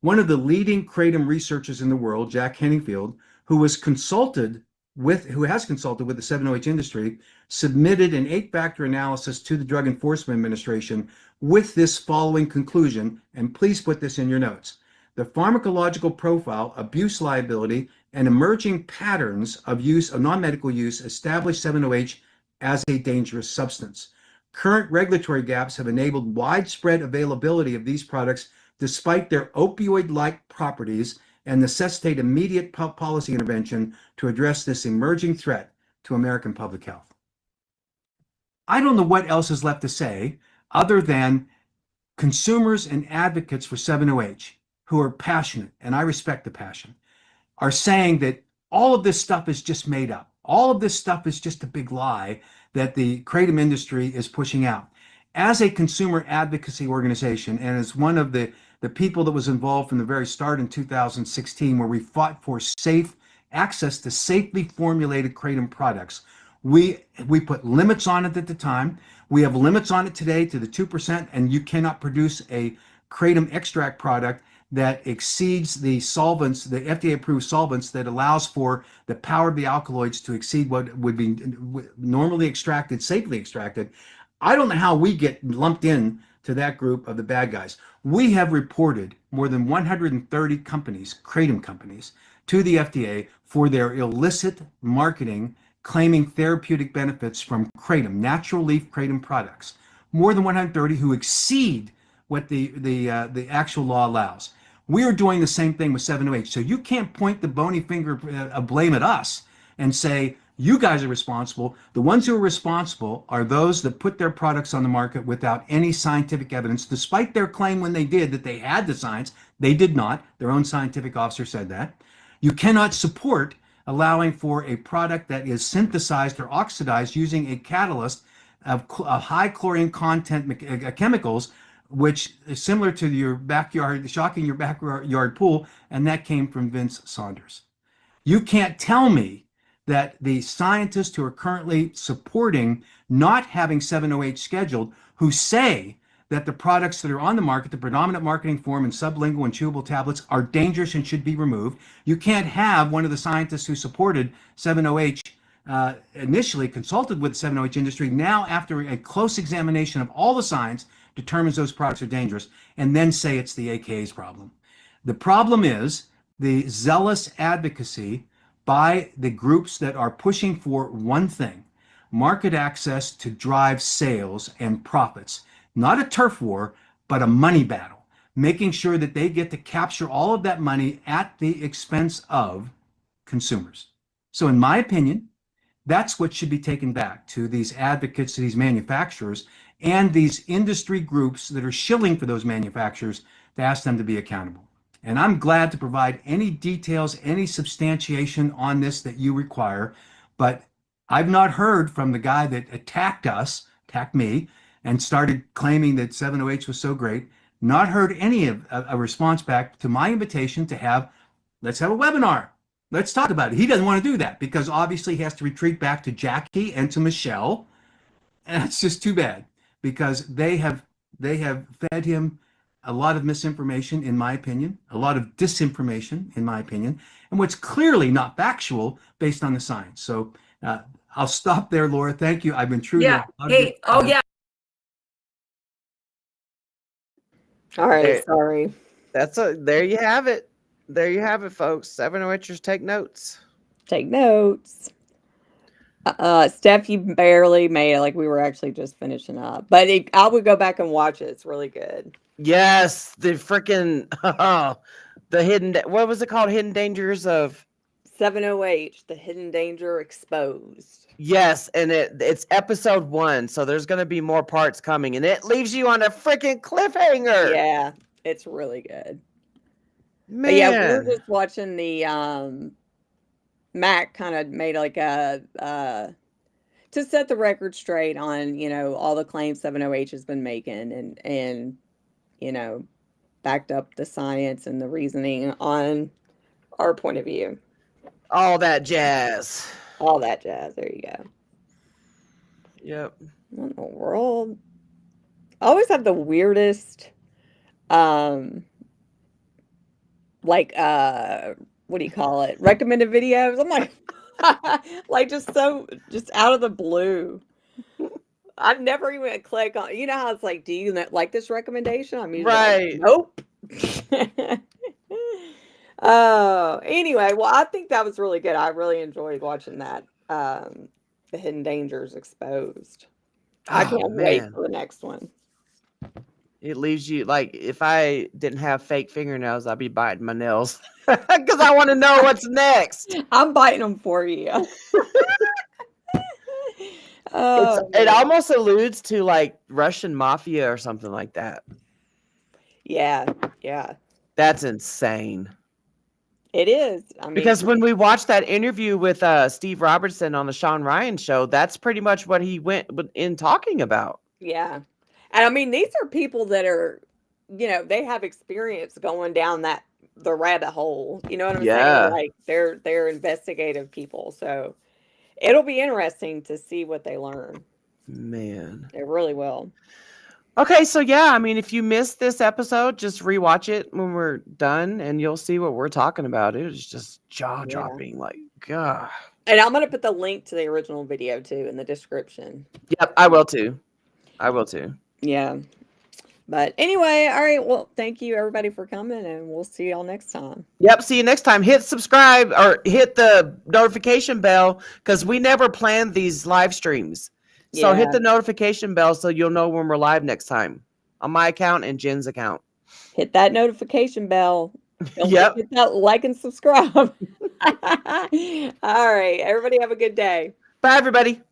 One of the leading kratom researchers in the world, Jack Henningfield, who has consulted with the 7-OH industry, submitted an 8-factor analysis to the Drug Enforcement Administration with this following conclusion, and please put this in your notes. The pharmacological profile, abuse liability, and emerging patterns of use of non-medical use establish 7-OH as a dangerous substance. Current regulatory gaps have enabled widespread availability of these products despite their opioid-like properties, and necessitate immediate policy intervention to address this emerging threat to American public health. I don't know what else is left to say other than consumers and advocates for 7-OH who are passionate, and I respect the passion, are saying that all of this stuff is just made up. All of this stuff is just a big lie that the kratom industry is pushing out. As a consumer advocacy organization, and as one of the people that was involved from the very start in 2016, where we fought for safe access to safely formulated kratom products, we put limits on it at the time. We have limits on it today to the 2%, and you cannot produce a kratom extract product that exceeds the solvents, the FDA-approved solvents, that allows for the power of the alkaloids to exceed what would be normally extracted, safely extracted. I don't know how we get lumped in to that group of the bad guys. We have reported more than 130 companies, kratom companies, to the FDA for their illicit marketing claiming therapeutic benefits from kratom, natural leaf kratom products. More than 130 who exceed what the actual law allows. We are doing the same thing with 7-OH. So you can't point the bony finger of blame at us and say, you guys are responsible. The ones who are responsible are those that put their products on the market without any scientific evidence, despite their claim when they did that they had the science. They did not. Their own scientific officer said that. You cannot support allowing for a product that is synthesized or oxidized using a catalyst of high chlorine content chemicals which is similar to your backyard, shocking your backyard pool, and that came from Vince Saunders. You can't tell me that the scientists who are currently supporting not having 708 scheduled, who say that the products that are on the market, the predominant marketing form in sublingual and chewable tablets, are dangerous and should be removed. You can't have one of the scientists who supported 7OH initially consulted with the 7OH industry, now after a close examination of all the science, determines those products are dangerous, and then say it's the AKA's problem. The problem is the zealous advocacy by the groups that are pushing for one thing: market access to drive sales and profits. Not a turf war, but a money battle, making sure that they get to capture all of that money at the expense of consumers. So in my opinion, that's what should be taken back to these advocates, to these manufacturers, and these industry groups that are shilling for those manufacturers to ask them to be accountable. And I'm glad to provide any details, any substantiation on this that you require, but I've not heard from the guy that attacked me, and started claiming that 7OH was so great, not heard any of a response back to my invitation to let's have a webinar. Let's talk about it. He doesn't want to do that because obviously he has to retreat back to Jackie and to Michelle. And it's just too bad because they have fed him a lot of misinformation, in my opinion, a lot of disinformation, in my opinion, and what's clearly not factual based on the science. So I'll stop there, Laura. Thank you. I've been true. Yeah. Hey, oh yeah. All right, sorry. There you have it. There you have it, folks. 7OHers, take notes. Take notes. Steph, you barely made it. Like we were actually just finishing up, but I would go back and watch it. It's really good. Yes, the freaking the hidden. What was it called? Hidden dangers of 7OH, the hidden danger exposed. Yes, and it's episode 1, so there's going to be more parts coming, and it leaves you on a freaking cliffhanger. Yeah, it's really good. Man. But yeah, we were just watching the Mac kind of made like a to set the record straight on, you know, all the claims 7OH has been making and you know, backed up the science and the reasoning on our point of view. All that jazz. All that jazz. There you go. Yep. What in the world? I always have the weirdest, what do you call it? Recommended videos. I'm like, like just out of the blue. I've never even clicked on. You know how it's like, do you like this recommendation? I'm usually right. Like, nope. Oh, anyway, well, I think that was really good. I really enjoyed watching that. The Hidden Dangers Exposed. I can't wait for the next one. It leaves you like, if I didn't have fake fingernails, I'd be biting my nails because I want to know what's next. I'm biting them for you. It almost alludes to like Russian mafia or something like that. Yeah. That's insane. It is. I mean, because when we watched that interview with Steve Robertson on the Sean Ryan show, that's pretty much what he went in talking about. Yeah. And I mean, these are people that are, you know, they have experience going down the rabbit hole. You know what I'm saying? Like they're investigative people. So it'll be interesting to see what they learn. Man. It really will. Okay, so yeah, I mean, if you missed this episode, just rewatch it when we're done and you'll see what we're talking about. It was just jaw-dropping, like, God. And I'm going to put the link to the original video, too, in the description. Yep, I will, too. Yeah. But anyway, all right, well, thank you, everybody, for coming, and we'll see y'all next time. Yep, see you next time. Hit subscribe or hit the notification bell because we never planned these live streams. So hit the notification bell so you'll know when we're live next time on my account and Jen's account. Hit that notification bell. Don't Yep. Hit that like and subscribe. All right. Everybody have a good day. Bye, everybody.